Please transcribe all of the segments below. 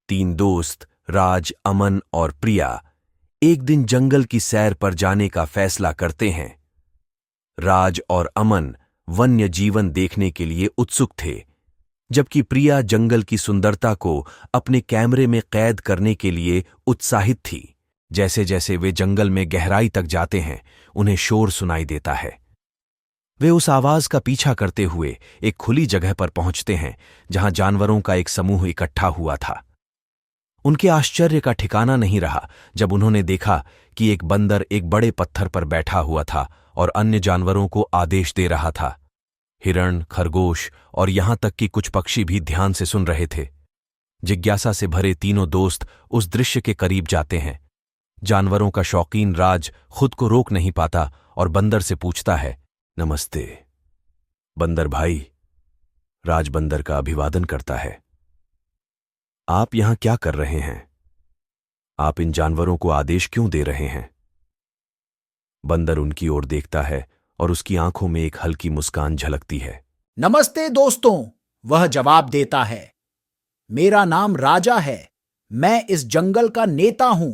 तीन दोस्त राज, अमन और प्रिया एक दिन जंगल की सैर पर जाने का फैसला करते हैं। राज और अमन वन्य जीवन देखने के लिए उत्सुक थे, जबकि प्रिया जंगल की सुंदरता को अपने कैमरे में कैद करने के लिए उत्साहित थी। जैसे जैसे वे जंगल में गहराई तक जाते हैं, उन्हें शोर सुनाई देता है। वे उस आवाज का पीछा करते हुए एक खुली जगह पर पहुंचते हैं, जहां जानवरों का एक समूह इकट्ठा हुआ था। उनके आश्चर्य का ठिकाना नहीं रहा जब उन्होंने देखा कि एक बंदर एक बड़े पत्थर पर बैठा हुआ था और अन्य जानवरों को आदेश दे रहा था। हिरण, खरगोश और यहां तक कि कुछ पक्षी भी ध्यान से सुन रहे थे। जिज्ञासा से भरे तीनों दोस्त उस दृश्य के करीब जाते हैं। जानवरों का शौकीन राज खुद को रोक नहीं पाता और बंदर से पूछता है, नमस्ते बंदर भाई। राज बंदर का अभिवादन करता है। आप यहां क्या कर रहे हैं? आप इन जानवरों को आदेश क्यों दे रहे हैं? बंदर उनकी ओर देखता है और उसकी आंखों में एक हल्की मुस्कान झलकती है। नमस्ते दोस्तों, वह जवाब देता है। मेरा नाम राजा है। मैं इस जंगल का नेता हूं।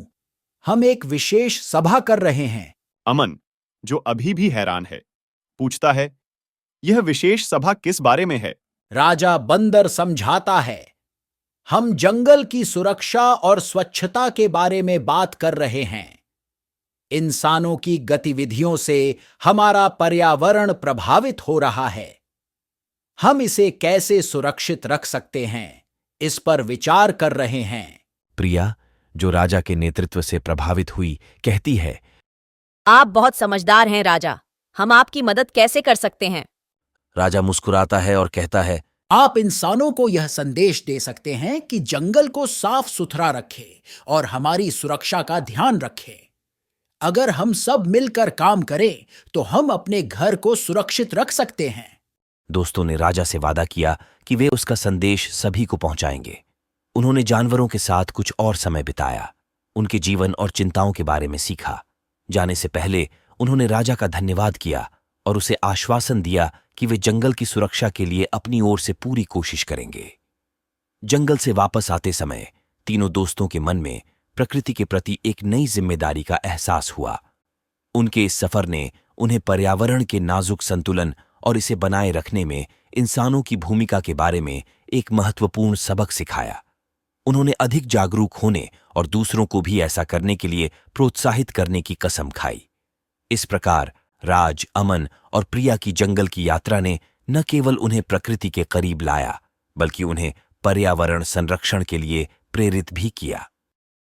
हम एक विशेष सभा कर रहे हैं। अमन, जो अभी भी हैरान है, पूछता है, यह विशेष सभा किस बारे में है? राजा बंदर समझाता है, हम जंगल की सुरक्षा और स्वच्छता के बारे में बात कर रहे हैं। इंसानों की गतिविधियों से हमारा पर्यावरण प्रभावित हो रहा है। हम इसे कैसे सुरक्षित रख सकते हैं, इस पर विचार कर रहे हैं। प्रिया, जो राजा के नेतृत्व से प्रभावित हुई, कहती है, आप बहुत समझदार हैं राजा। हम आपकी मदद कैसे कर सकते हैं? राजा मुस्कुराता है और कहता है, आप इंसानों को यह संदेश दे सकते हैं कि जंगल को साफ सुथरा रखें और हमारी सुरक्षा का ध्यान रखें। अगर हम सब मिलकर काम करें तो हम अपने घर को सुरक्षित रख सकते हैं। दोस्तों ने राजा से वादा किया कि वे उसका संदेश सभी को पहुंचाएंगे। उन्होंने जानवरों के साथ कुछ और समय बिताया, उनके जीवन और चिंताओं के बारे में सीखा। जाने से पहले उन्होंने राजा का धन्यवाद किया और उसे आश्वासन दिया कि वे जंगल की सुरक्षा के लिए अपनी ओर से पूरी कोशिश करेंगे। जंगल से वापस आते समय तीनों दोस्तों के मन में प्रकृति के प्रति एक नई जिम्मेदारी का एहसास हुआ। उनके इस सफर ने उन्हें पर्यावरण के नाजुक संतुलन और इसे बनाए रखने में इंसानों की भूमिका के बारे में एक महत्वपूर्ण सबक सिखाया। उन्होंने अधिक जागरूक होने और दूसरों को भी ऐसा करने के लिए प्रोत्साहित करने की कसम खाई। इस प्रकार राज, अमन और प्रिया की जंगल की यात्रा ने न केवल उन्हें प्रकृति के करीब लाया, बल्कि उन्हें पर्यावरण संरक्षण के लिए प्रेरित भी किया।